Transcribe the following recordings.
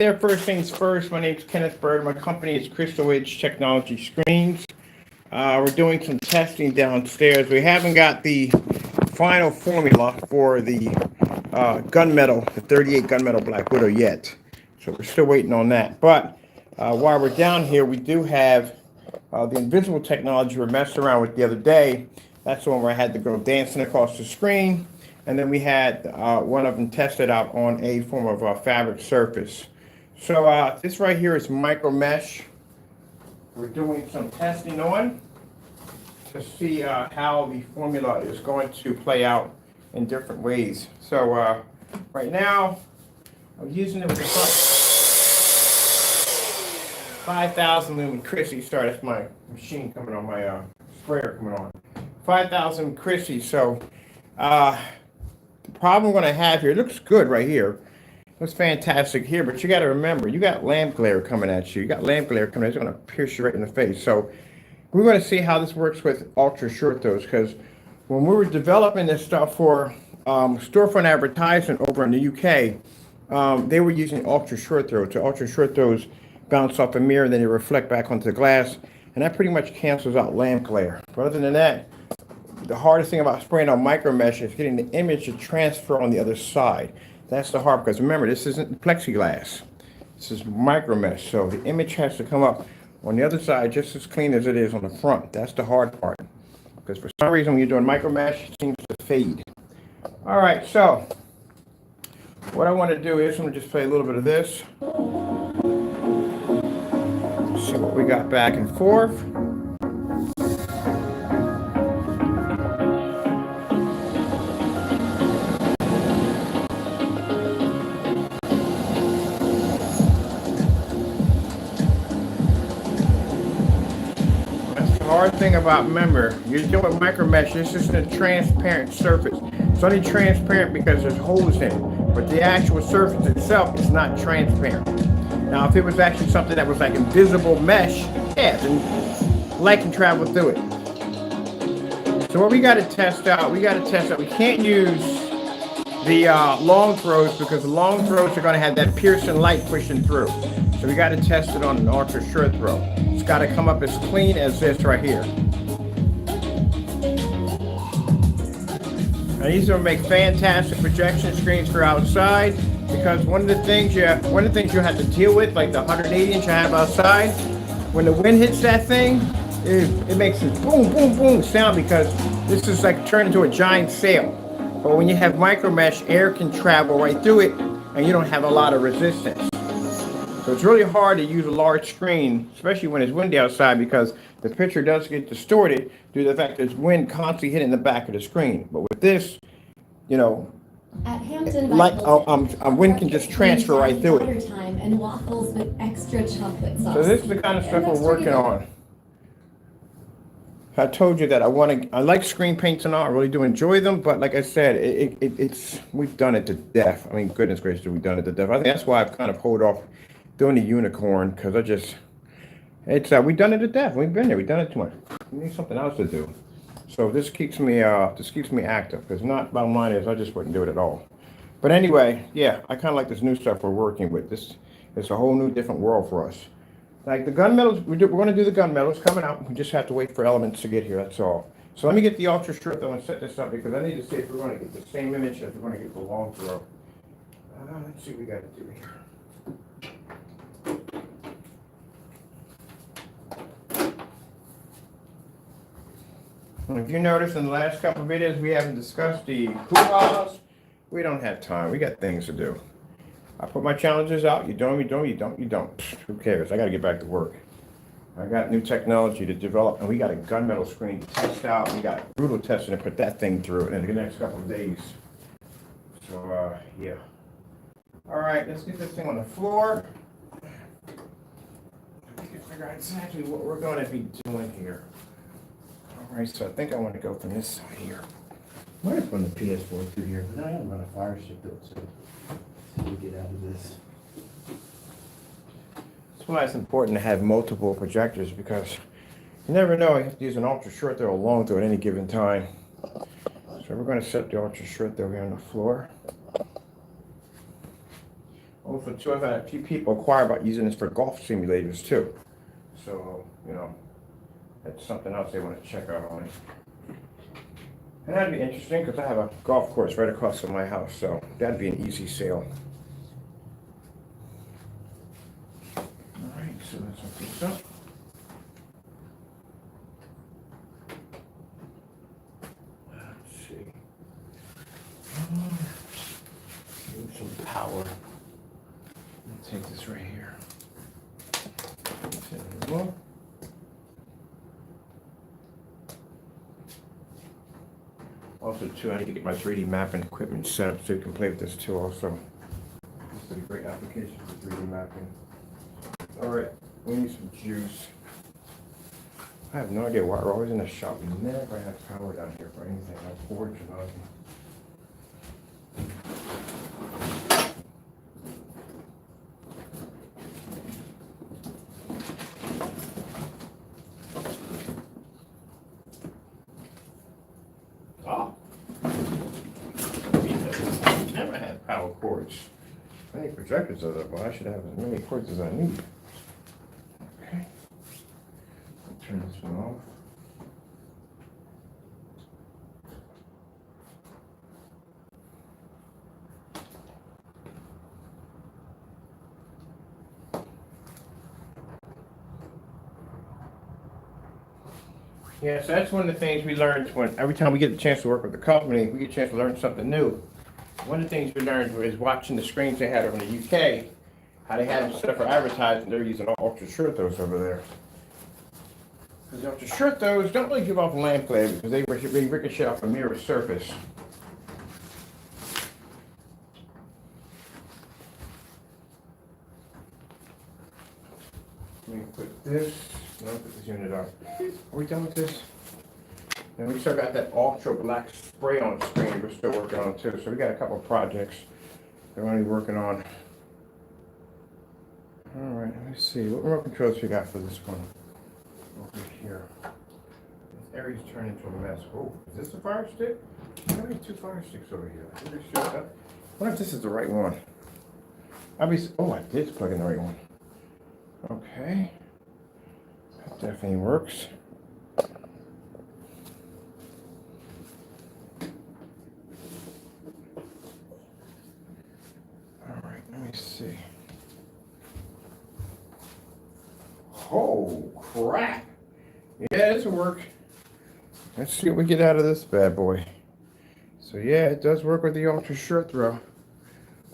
There, first things first, my name is Kenneth Bird. My company is Crystal Edge Technology Screens. We're doing some testing downstairs. We haven't got the final formula for the gunmetal, the 38 gunmetal Black Widow yet. So we're still waiting on that. But while we're down here, we do have the invisible technology we messed around with the other day. That's the one where I had the girl dancing across the screen. And then we had one of them tested out on a form of a fabric surface. So this right here is micro mesh. We're doing some testing on to see how the formula is going to play out in different ways. So right now, I'm using it with the 5,000 lumen Chrissy. Sorry, that's my machine coming on, my sprayer coming on. 5,000 Chrissy. So the problem I'm going to have here, it looks good right here. Looks fantastic here, but you got to remember, you got lamp glare coming at you. You got lamp glare coming at you. It's going to pierce you right in the face. So we're going to see how this works with ultra short throws, because when we were developing this stuff for storefront advertising over in the UK, they were using ultra short throws. So ultra short throws bounce off a mirror, and then they reflect back onto the glass, and that pretty much cancels out lamp glare. But other than that, the hardest thing about spraying on micro mesh is getting the image to transfer on the other side. That's the hard, because remember, this isn't plexiglass. This is micro mesh, so the image has to come up on the other side just as clean as it is on the front. That's the hard part, because for some reason when you're doing micro mesh, it seems to fade. All right, so what I want to do is I'm going to just play a little bit of this. See what we got back and forth. Hard thing about, remember, you're doing micro mesh. This isn't a transparent surface. It's only transparent because there's holes in it, but the actual surface itself is not transparent. Now, if it was actually something that was like invisible mesh, yeah, then light can travel through it. So what we got to test out, we can't use the long throws, because the long throws are going to have that piercing light pushing through. So we got to test it on an ultra short throw. It's got to come up as clean as this right here. Now these are going to make fantastic projection screens for outside, because one of the things you have to deal with, like the 180 inch I have outside, when the wind hits that thing, it makes a boom, boom, boom sound, because this is like turned into a giant sail. But when you have micro mesh, air can travel right through it, and you don't have a lot of resistance. So it's really hard to use a large screen, especially when it's windy outside, because the picture does get distorted due to the fact there's wind constantly hitting the back of the screen. But with this, you know, wind can just transfer right through it. And waffles with extra chocolate sauce. So this is the kind of stuff we're working on. I told you that I like screen paints and all. I really do enjoy them, but like I said, we've done it to death. I mean, goodness gracious, we've done it to death. I think that's why I've kind of hold off doing the unicorn, because we've done it to death. We've been there. We've done it too much. We need something else to do. So this keeps me active, because bottom line is I just wouldn't do it at all. But anyway, yeah, I kind of like this new stuff we're working with. This is a whole new different world for us. Like the gunmetals, we're going to do the gunmetals coming out. We just have to wait for elements to get here. That's all. So let me get the ultra short throw and set this up, because I need to see if we're going to get the same image as we're going to get the long throw. Let's see what we got to do here. If you notice in the last couple of videos, we haven't discussed the hoo-haws. We don't have time. We got things to do. I put my challenges out. You don't, you don't. Who cares? I got to get back to work. I got new technology to develop, and we got a gunmetal screen to test out. We got brutal testing to put that thing through in the next couple of days. So, yeah. All right, let's get this thing on the floor. We can figure out exactly what we're going to be doing here. All right, so I think I want to go from this side here. I might have run the PS4 through here, but I haven't run a fire stick though, so we get out of this. That's why it's important to have multiple projectors, because you never know. You have to use an ultra short throw or long throw at any given time. So we're going to set the ultra short throw here on the floor. Also, too, I've had a few people inquire about using this for golf simulators too. So, you know, that's something else they want to check out on it. And that'd be interesting because I have a golf course right across from my house, so that'd be an easy sale. Alright, so let's open this up. Let's see. Need some power. Let's take this right here. Well, also, too, I need to get my 3D mapping equipment set up so you can play with this too. Also, this is a great application for 3D mapping. All right, we need some juice. I have no idea why we're always in the shop. We never have power down here for anything. No porch or nothing. Oh. Never had power cords. Many projectors are up, but I should have as many cords as I need. Okay. I'll turn this one off. Yeah, so that's one of the things we learned when every time we get the chance to work with the company, we get a chance to learn something new. One of the things we learned was watching the screens they had over in the UK, how they had them set up for advertising. They're using ultra short throws over there. Because the ultra short throws don't really give off lamp glare because they ricochet off a mirror surface. Let me put this. Let me put this unit up. Are we done with this? And we still got that ultra black spray on screen we're still working on too. So we got a couple of projects that we're only working on. All right, let me see. What remote controls we got for this one? Over here. This area's turned into a mess. Oh, is this the fire stick? How many two fire sticks over here? I wonder if this is the right one. Oh, I did plug in the right one. Okay. That definitely works. Alright, let me see. Oh, crap! Yeah, this will work. Let's see what we get out of this bad boy. So yeah, it does work with the ultra short throw.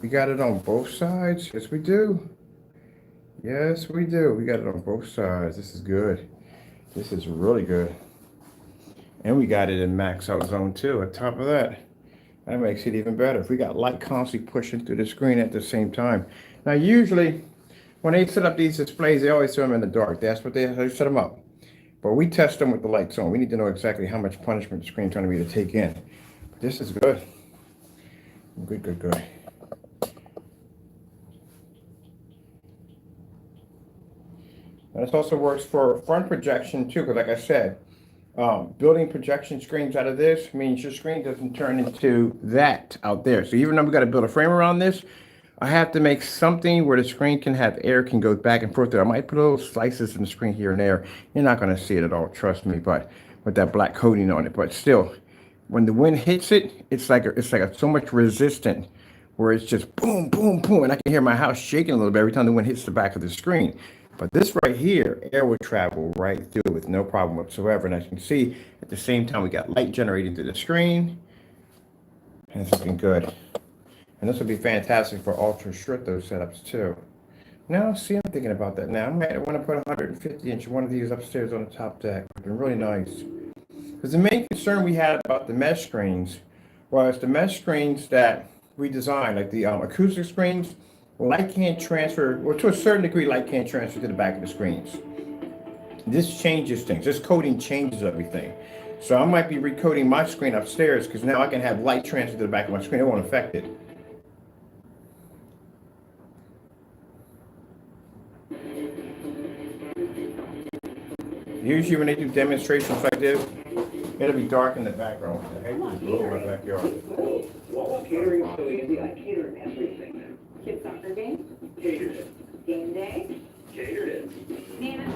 We got it on both sides. Yes, we do. Yes, we do. We got it on both sides. This is good. This is really good. And we got it in max out zone too. On top of that, that makes it even better. If we got light constantly pushing through the screen at the same time. Now, usually, when they set up these displays, they always set them in the dark. That's what they set them up. But we test them with the lights on. We need to know exactly how much punishment the screen's trying to be to take in. But this is good. Good, good, good. And this also works for front projection too, because like I said, building projection screens out of this means your screen doesn't turn into that out there. So even though we got to build a frame around this, I have to make something where the screen can have air can go back and forth there. I might put little slices in the screen here and there. You're not going to see it at all, trust me, but with that black coating on it. But still, when the wind hits it, it's like so much resistant where it's just boom, boom, boom. And I can hear my house shaking a little bit every time the wind hits the back of the screen. But this right here, air would travel right through with no problem whatsoever. And as you can see, at the same time, we got light generating through the screen. And it's looking good. And this would be fantastic for ultra short those setups too. Now, see, I'm thinking about that now. I might want to put a 150-inch one of these upstairs on the top deck. They're really nice. Because the main concern we had about the mesh screens was the mesh screens that we designed, like the acoustic screens, light can't transfer, well, to a certain degree, light can't transfer to the back of the screens. This changes things. This coating changes everything. So I might be recoating my screen upstairs because now I can have light transfer to the back of my screen. It won't affect it. Usually when they do demonstrations like this, it'll be dark in the background. I hate to blow my backyard. Well, catering so easy. I cater everything. Kids soccer game? Game day?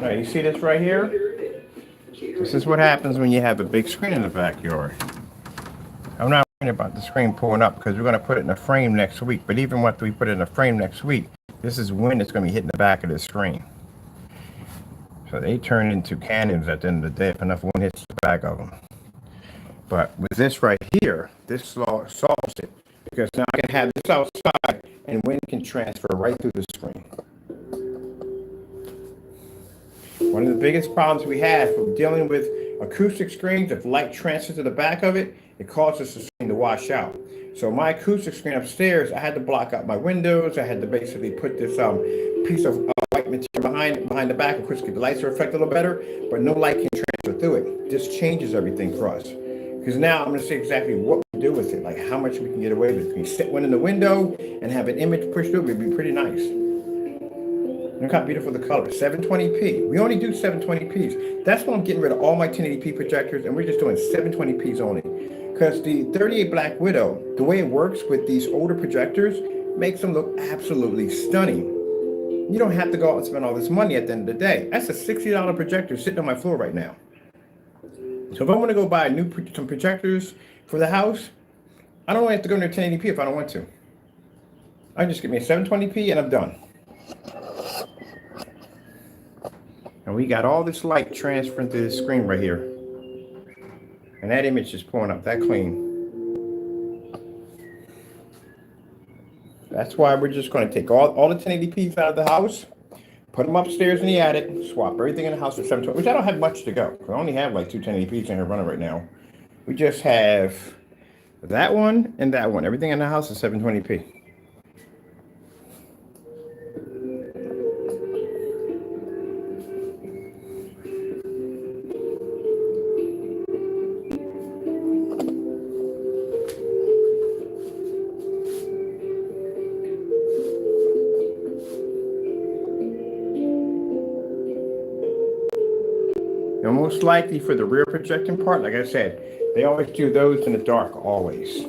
Now, you see this right here? This is what happens when you have a big screen in the backyard. I'm not worried about the screen pulling up because we're going to put it in a frame next week. But even once we put it in a frame next week, this is when it's going to be hitting the back of the screen. So they turn into cannons at the end of the day if enough wind hits the back of them. But with this right here, this solves it. Because now I can have this outside and wind can transfer right through the screen. One of the biggest problems we have with dealing with acoustic screens, if light transfers to the back of it, it causes the screen to wash out. So my acoustic screen upstairs, I had to block out my windows. I had to basically put this piece of white material behind the back, of course, keep the lights reflect a little better, but no light can transfer through it. This changes everything for us. Because now I'm going to see exactly what we do with it, like how much we can get away with it. We can sit one in the window and have an image pushed through it. It'd be pretty nice. Look how beautiful the color is. 720p. We only do 720ps. That's why I'm getting rid of all my 1080p projectors, and we're just doing 720ps only. Because the 38 Black Widow, the way it works with these older projectors, makes them look absolutely stunning. You don't have to go out and spend all this money at the end of the day. That's a $60 projector sitting on my floor right now. So if I want to go buy some projectors for the house, I don't have to go into 1080p if I don't want to. I just get me a 720p and I'm done. And we got all this light transferring through the screen right here. And that image is pulling up that clean. That's why we're just going to take all the 1080p's out of the house, put them upstairs in the attic, swap everything in the house for 720, which I don't have much to go. I only have like 2 1080p's in here running right now. We just have that one and that one. Everything in the house is 720p. Now, most likely for the rear projecting part, like I said, they always do those in the dark, always.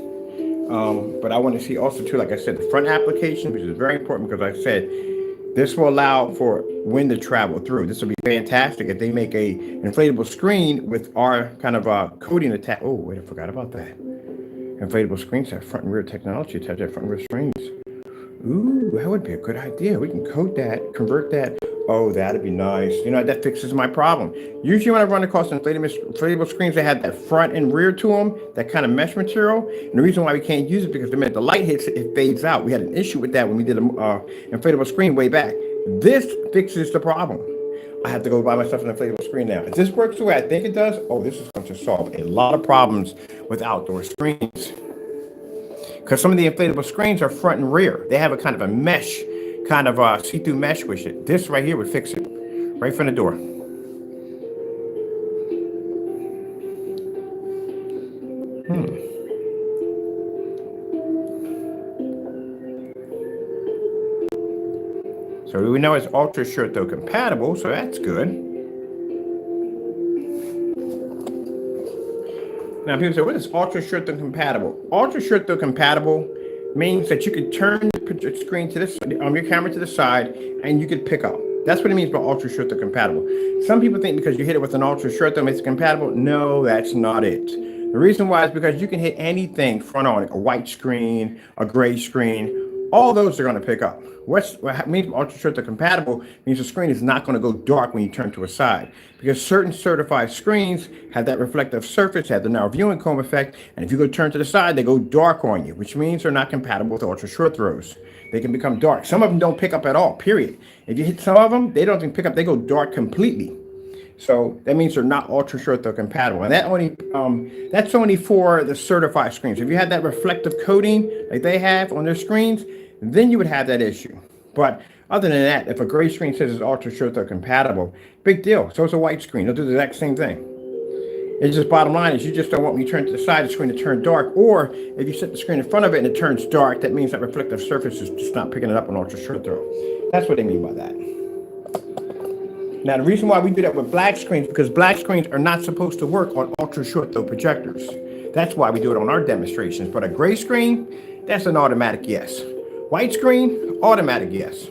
But I want to see also too, like I said, the front application, which is very important because like I said, this will allow for wind to travel through. This will be fantastic if they make a inflatable screen with our kind of coating attached. Oh, wait, I forgot about that. Inflatable screens have front and rear technology attached to front and rear screens. Ooh, that would be a good idea. We can coat that, convert that. Oh, that'd be nice. You know, that fixes my problem. Usually when I run across inflatable screens, they have that front and rear to them, that kind of mesh material. And the reason why we can't use it because the minute the light hits it, it fades out. We had an issue with that when we did an inflatable screen way back. This fixes the problem. I have to go buy myself an inflatable screen now. If this works the way I think it does, oh, this is going to solve a lot of problems with outdoor screens. Because some of the inflatable screens are front and rear. They have a kind of a mesh, kind of see-through mesh with it. This right here would fix it, right from the door. So we know it's Ultra Short-Throw compatible, so that's good. Now people say, what is Ultra Short-Throw compatible? Ultra Short-Throw compatible means that you can turn the screen to this, your camera to the side, and you can pick up. That's what it means by Ultra Short-Throw compatible. Some people think because you hit it with an Ultra Short-Throw makes it compatible. No, that's not it. The reason why is because you can hit anything front on, like a white screen, a gray screen. All those are going to pick up. What means Ultra Short-Throw compatible means the screen is not going to go dark when you turn to a side, because certain certified screens have that reflective surface, have the narrow viewing cone effect, and if you go turn to the side, they go dark on you, which means they're not compatible with Ultra Short Throws. They can become dark. Some of them don't pick up at all, period. If you hit some of them, they don't even pick up, they go dark completely. So that means they're not Ultra Short-Throw compatible. And that's only for the certified screens. If you had that reflective coating like they have on their screens, then you would have that issue. But other than that, if a gray screen says it's Ultra Short-Throw compatible, big deal. So it's a white screen. They'll do the exact same thing. It's just bottom line is you just don't want when you turn to the side of the screen to turn dark. Or if you set the screen in front of it and it turns dark, that means that reflective surface is just not picking it up on Ultra Short-Throw. That's what they mean by that. Now, the reason why we do that with black screens, because black screens are not supposed to work on Ultra Short-Throw projectors. That's why we do it on our demonstrations. But a gray screen, that's an automatic yes. White screen, automatic yes.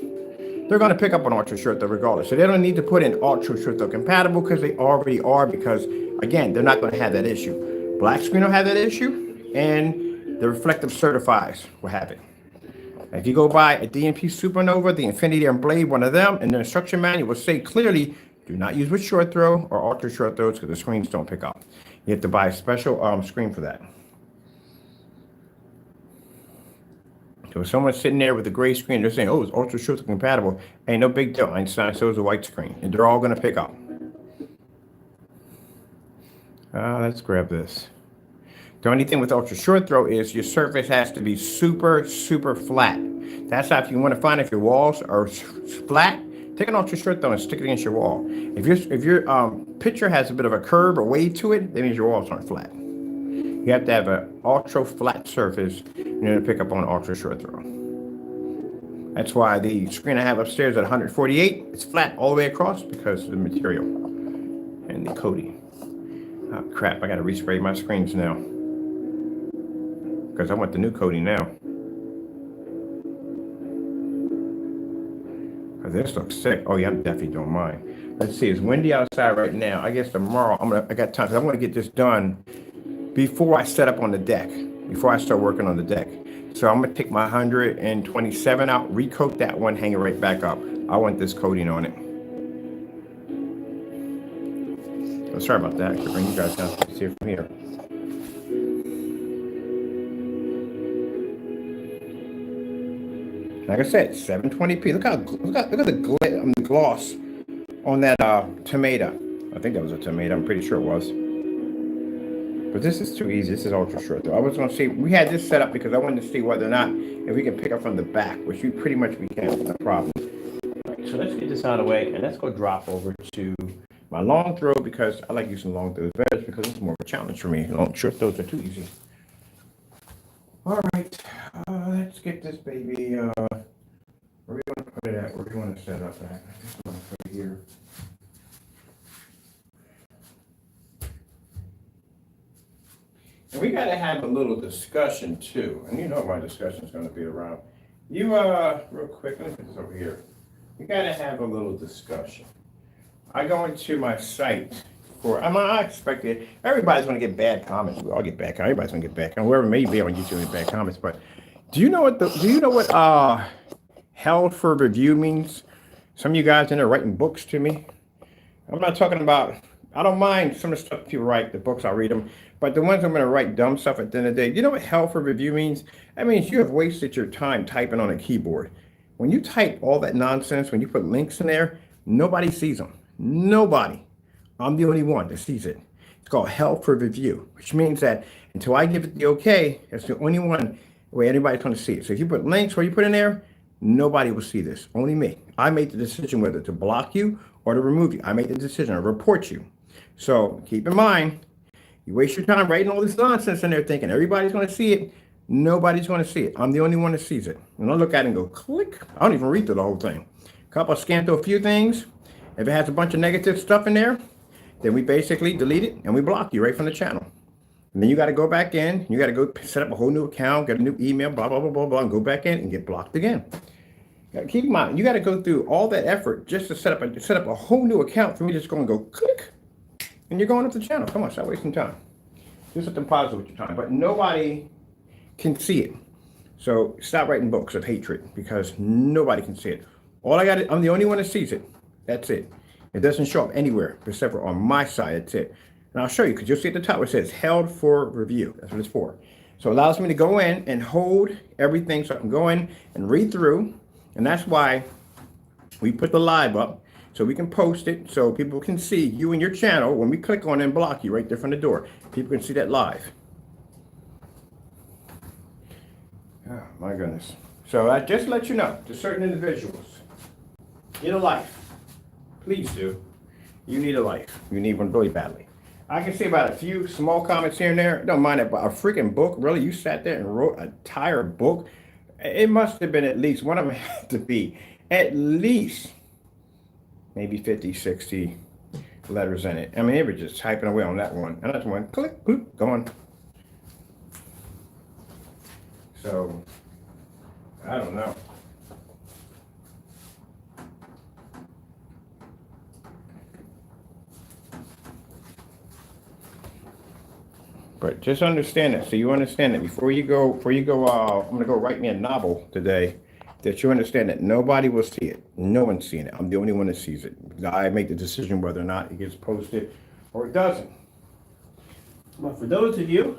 they're going to pick up on ultra short throw regardless. So they don't need to put in ultra short throw compatible because they already are, because again, they're not going to have that issue. Black screen will have that issue, and the reflective certifies will have it. If you go buy a DNP Supernova, the Infinity and Blade, one of them, and the instruction manual will say clearly, do not use with short throw or ultra short throws because the screens don't pick up. You have to buy a special screen for that. So if someone's sitting there with a gray screen, they're saying, oh, it's ultra short compatible. Ain't no big deal, Einstein. So is a white screen. And they're all going to pick up. Let's grab this. The only thing with ultra short throw is your surface has to be super, super flat. That's how, if you want to find if your walls are flat, take an ultra short throw and stick it against your wall. If your picture has a bit of a curve or wave to it, that means your walls aren't flat. You have to have an ultra flat surface in order to pick up on ultra short throw. That's why the screen I have upstairs at 148, it's flat all the way across because of the material and the coating. Oh crap, I gotta respray my screens now, because I want the new coating now. Because this looks sick. Oh yeah, I'm definitely doing mine. Let's see, it's windy outside right now. I guess tomorrow I got time, because I want to get this done before I set up on the deck, before I start working on the deck. So I'm gonna take my 127 out, recoat that one, hang it right back up. I want this coating on it. Oh, sorry about that. I could bring you guys down to see it from here. Like I said, 720p. Look at the gloss on that tomato. I think that was a tomato. I'm pretty sure it was. But this is too easy. This is ultra short though. I was gonna see, we had this set up because I wanted to see whether or not if we can pick up from the back, which we pretty much can, no problem. All right, so let's get this out of the way and let's go drop over to my long throw, because I like using long throws better because it's more of a challenge for me. Long short throws are too easy. All right, let's get this baby. Where do you want to put it at? Where do you want to set it up at? This one right here. And we got to have a little discussion too. And you know what my discussion is going to be around. You, real quick, let me put this over here. We got to have a little discussion. I go into my site for, I expected, everybody's going to get bad comments. We all get bad comments. Everybody's going to get bad comments. Whoever may be on YouTube get bad comments. But do you know what held for review means? Some of you guys in there writing books to me. I'm not talking about, I don't mind some of the stuff people write, the books, I'll read them. But the ones I'm going to write dumb stuff at the end of the day, you know what held for review means? That means you have wasted your time typing on a keyboard. When you type all that nonsense, when you put links in there, nobody sees them. Nobody. I'm the only one that sees it. It's called held for review, which means that until I give it the okay, that's the only one way anybody's going to see it. So if you put links or you put in there, nobody will see this. Only me. I made the decision whether to block you or to remove you. I made the decision to report you. So keep in mind, you waste your time writing all this nonsense in there thinking everybody's going to see it. Nobody's going to see it. I'm the only one that sees it. And I look at it and go, click. I don't even read through the whole thing. Scan through a few things. If it has a bunch of negative stuff in there, then we basically delete it and we block you right from the channel. And then you got to go back in. You got to go set up a whole new account, get a new email, blah, blah, blah, blah, blah, and go back in and get blocked again. Keep in mind, you got to go through all that effort just to set up a whole new account for me to just go and go click. And you're going up the channel. Come on, stop wasting time. Do something positive with your time. But nobody can see it. So stop writing books of hatred because nobody can see it. I'm the only one that sees it. That's it. It doesn't show up anywhere except for on my side. That's it. And I'll show you because you'll see at the top where it says held for review. That's what it's for. So it allows me to go in and hold everything so I can go in and read through. And that's why we put the live up so we can post it so people can see you and your channel when we click on it and block you right there from the door. People can see that live. Oh, my goodness. So I just let you know to certain individuals, get a life. Please do. You need a life. You need one really badly. I can see about a few small comments here and there. Don't mind it, but a freaking book, really? You sat there and wrote an entire book? It must have been at least, one of them had to be at least maybe 50, 60 letters in it. I mean, they were just typing away on that one. And that's one, click, boop, gone. So, I don't know. But just understand that, so you understand that before you go, I'm gonna go write me a novel today, that you understand that nobody will see it. No one's seeing it. I'm the only one that sees it. I make the decision whether or not it gets posted or it doesn't. But for those of you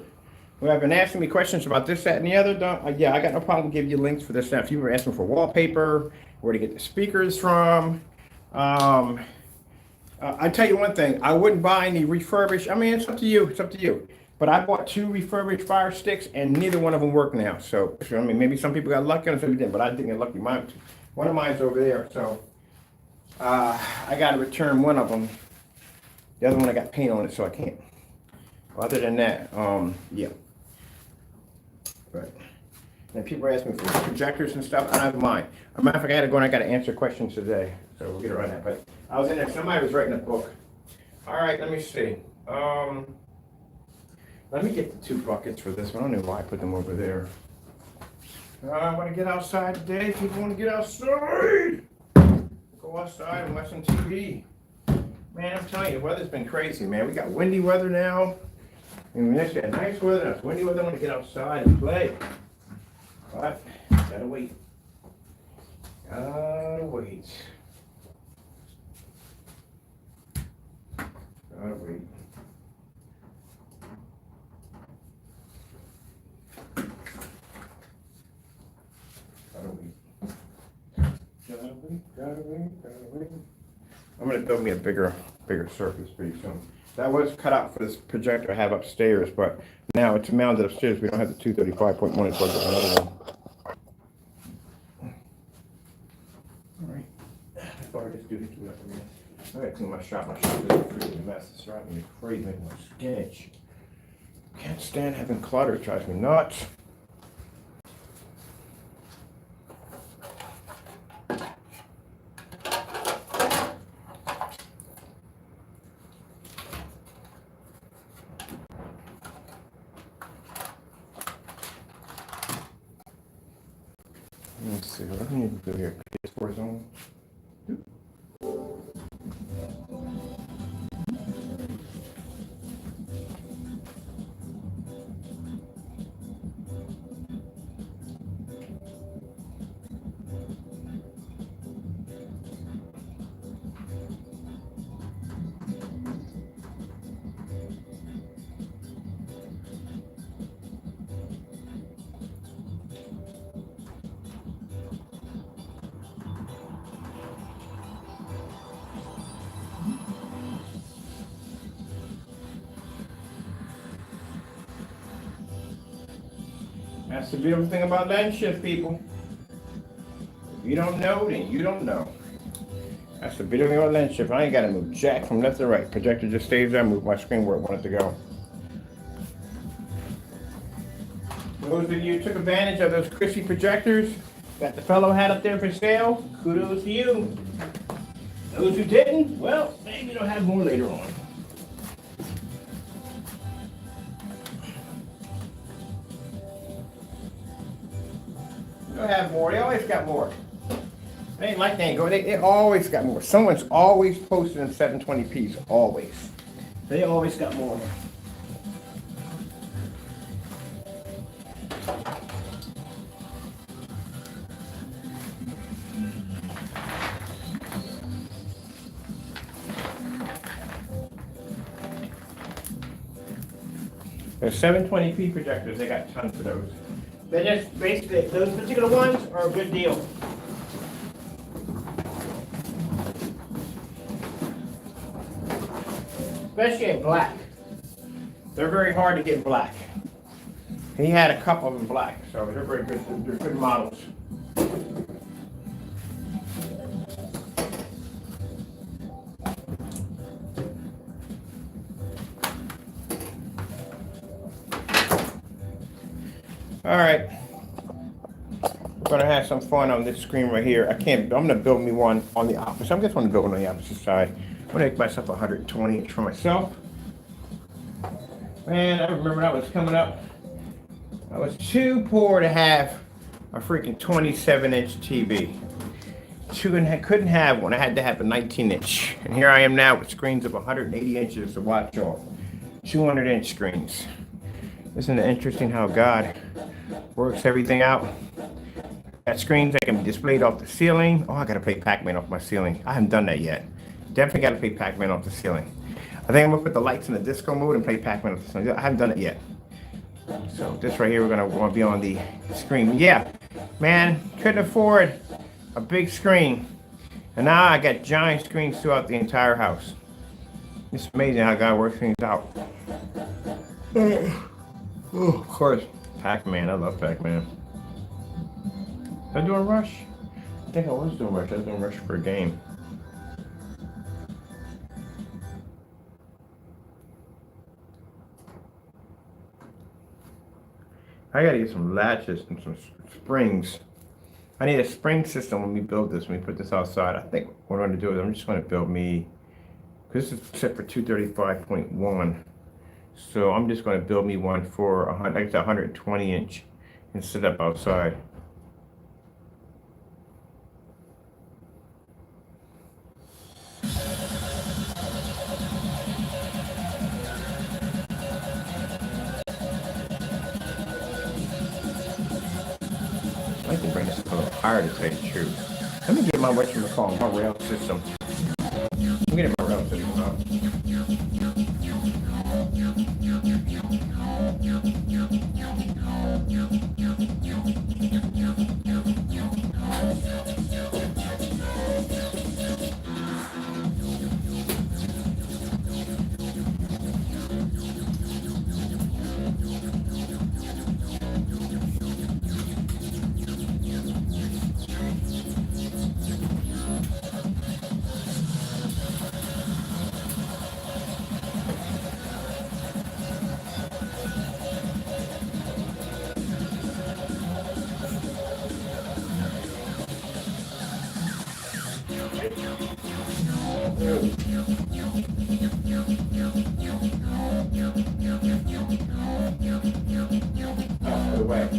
who have been asking me questions about this, that, and the other, yeah, I got no problem giving you links for this. Now, if you were asking for wallpaper, where to get the speakers from, I tell you one thing, I wouldn't buy any refurbished. I mean, it's up to you. It's up to you. But I bought 2 refurbished Fire Sticks, and neither one of them work now. So I mean, maybe some people got lucky and some didn't, but I didn't get lucky. One of mine's over there. So I got to return one of them. The other one I got paint on it, so I can't. Other than that, yeah. But and people ask me for projectors and stuff, and I have mine. As a matter of fact, I got to go and I got to answer questions today, so we'll get around that. But I was in there. Somebody was writing a book. All right, let me see. Let me get the 2 buckets for this one. I don't know why I put them over there. I want to get outside today. People want to get outside. Go outside and watch some TV. Man, I'm telling you, the weather's been crazy, man. We got windy weather now. And we next got nice weather. Now it's windy weather. I want to get outside and play. But, gotta wait. Gotta wait. Gotta wait. Gotta wait. I'm gonna build me a bigger surface pretty soon. That was cut out for this projector I have upstairs, but now it's mounted upstairs. We don't have the 235.1, so I'll get another one. All right. I thought I'd just do this up again. I gotta clean my shop. My shop is a freaking mess. It's driving me crazy, making my skin itch. Can't stand having clutter. It drives me nuts. Let's see, what do I need to do here? PS4 zone. That's the beautiful thing about lens shift, people. If you don't know, then you don't know. That's the beautiful thing about lens shift. I ain't got to move jack from left to right. Projector just stays there. I move my screen where I want it to go. Those of you who took advantage of those Chrissy projectors that the fellow had up there for sale, kudos to you. Those who didn't, well, maybe they'll have more later on. They'll have more. They always got more. They ain't like they ain't going. They always got more. Someone's always posted in 720p's. Always. They always got more. There's 720p projectors. They got tons of those. They just basically, those particular ones are a good deal. Especially in black. They're very hard to get in black. He had a couple of them black, so they're very good. They're good models. All right, we're gonna have some fun on this screen right here. I'm gonna build me one on the opposite. I'm just gonna build one on the opposite side. I'm gonna make myself a 120 inch for myself. Man, I remember that was coming up. I was too poor to have a freaking 27 inch TV. Couldn't have one. I had to have a 19 inch. And here I am now with screens of 180 inches to watch on. 200 inch screens. Isn't it interesting how God works everything out? Got screens that can be displayed off the ceiling. Oh, I gotta play Pac-Man off my ceiling. I haven't done that yet. Definitely gotta play Pac-Man off the ceiling. I think I'm gonna put the lights in the disco mode and play Pac-Man off the ceiling. I haven't done it yet. So this right here, we're gonna want to be on the screen. Yeah, man, couldn't afford a big screen. And now I got giant screens throughout the entire house. It's amazing how God works things out. Oh, of course, Pac-Man. I love Pac-Man. Was I doing Rush? I think I was doing Rush. I was doing Rush for a game. I gotta get some latches and some springs. I need a spring system when we build this, when we put this outside. I think what I'm gonna do is I'm just gonna build me, because this is set for 235.1. So I'm just gonna build me one for like 120 inch and set up outside. I can bring this a little higher to tell you the truth. Let me get my whatchamacallit, my rail system. I'm getting my rail system up. Out of the way.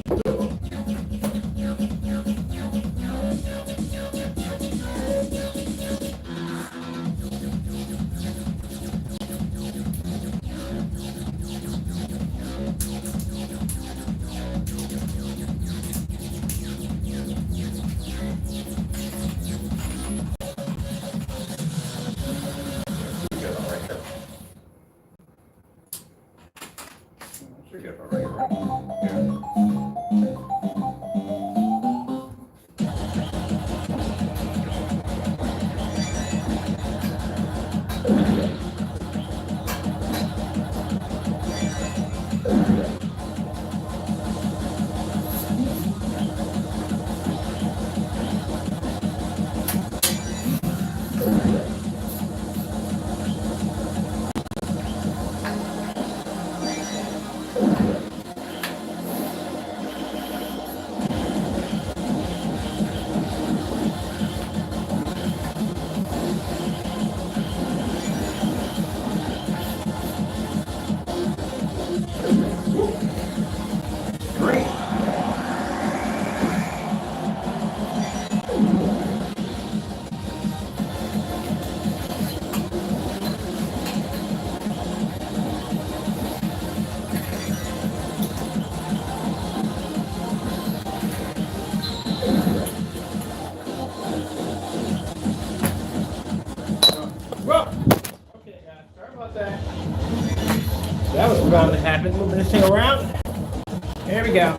Well, okay guys, sorry about that. That was bound to happen, moving this thing around. There we go.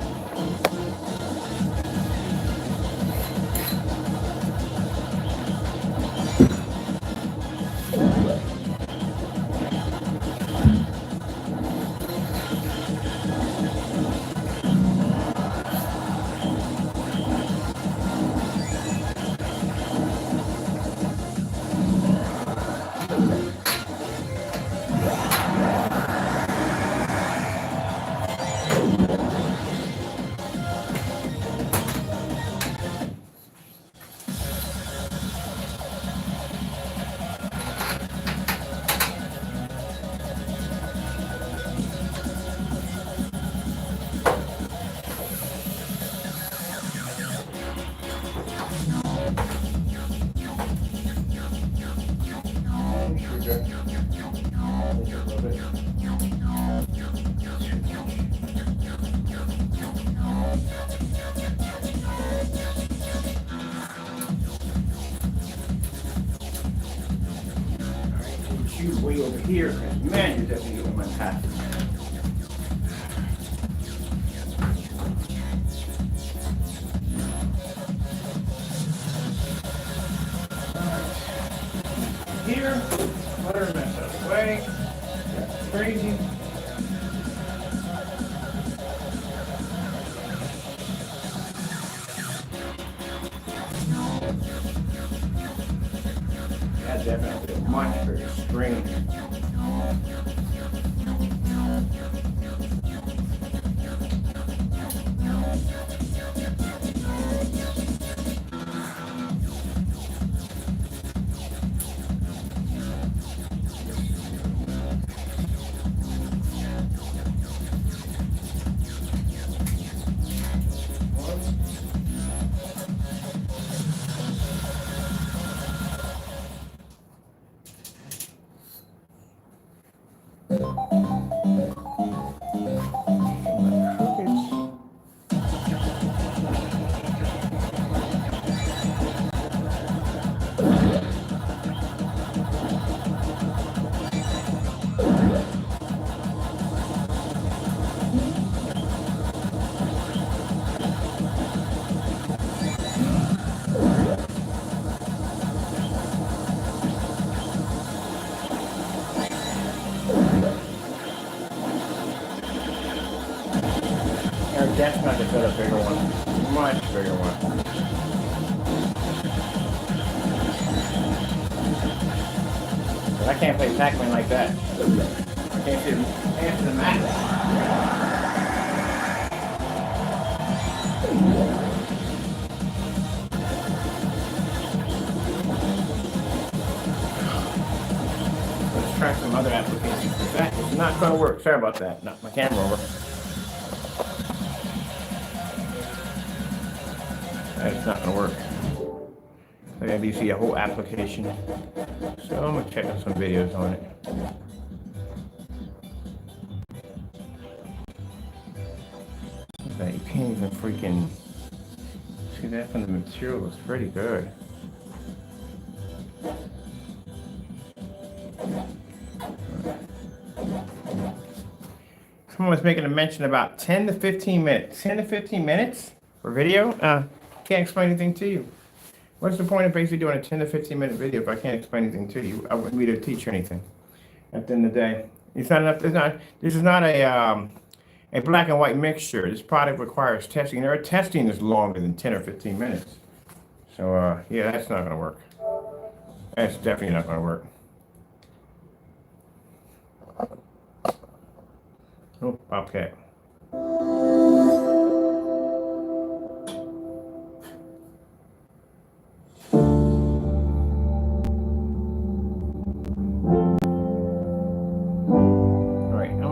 you way over here, because man, you're definitely in my path. Here, let her mess up away. That's crazy. That's definitely much bigger string. That's not the better, bigger one. Much bigger one. But I can't play Pac-Man like that. I can't see the answer the map. Let's try some other applications. That is not going to work. Sorry about that. Knocked my camera over. It's not gonna work. I gotta see a whole application. So I'm gonna check out some videos on it. You can't even freaking see that from the material. It's pretty good. Someone was making a mention about 10 to 15 minutes. 10 to 15 minutes for video? Can't explain anything to you. What's the point of basically doing a 10 to 15 minute video if I can't explain anything to you? I wouldn't be able to teach you anything. At the end of the day, it's not enough. This is not a black and white mixture. This product requires testing. Their testing is longer than 10 or 15 minutes. So yeah, that's not gonna work. That's definitely not gonna work. Oh, Bobcat.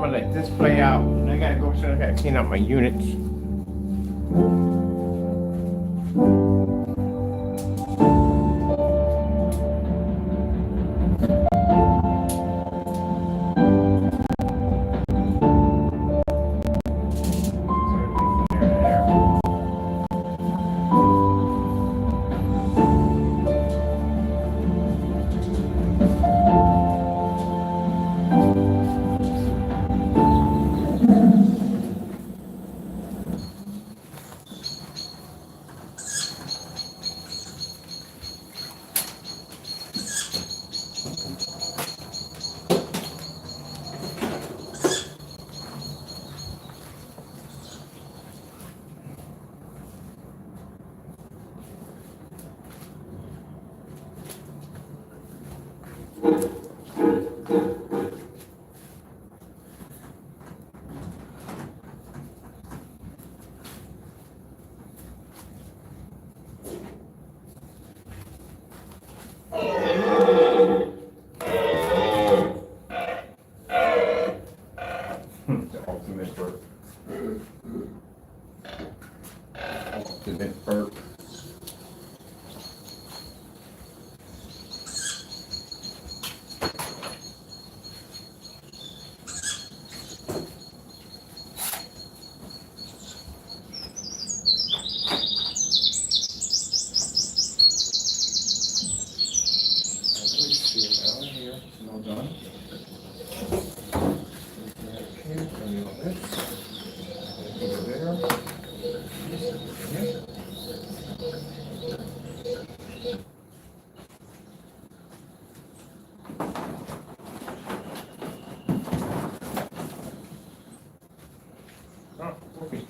Let this play out, and I gotta go, so I gotta clean up my units. The ultimate burp. Ultimate burp. all done. Okay, bring all this. Over there. Yeah. Oh, okay.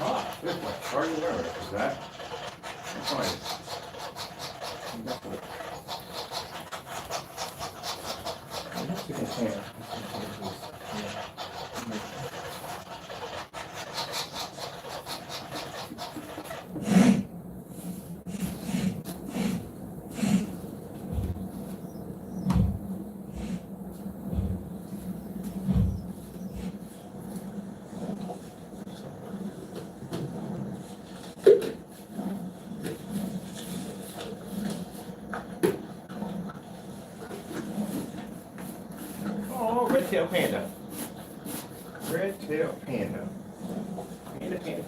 Ah, this one. Already remember it. Is that? Fine. Let's see if I can. Oh, red tail panda. Red tail panda. Panda, panda.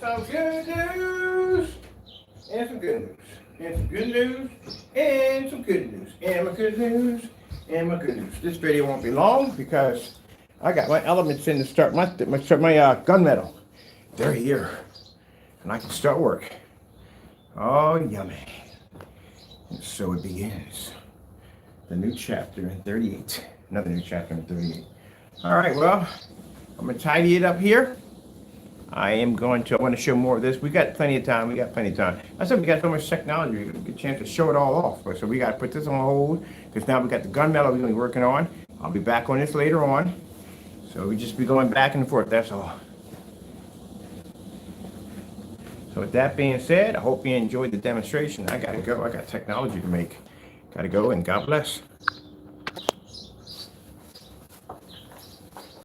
some good news and some good news. And some good news and some good news. And my good news and my good news. This video won't be long because I got my elements in to start my gunmetal. They're here. And I can start work. Oh, yummy. And so it begins. The new chapter in 38. Another new chapter in 38. All right, well, I'm going to tidy it up here. I want to show more of this. We got plenty of time. I said we got so much technology. We get a chance to show it all off. So we got to put this on hold because now we got the gunmetal we're going to be working on. I'll be back on this later on. So we just be going back and forth. That's all. So with that being said, I hope you enjoyed the demonstration. I got to go. I got technology to make. Got to go, and God bless.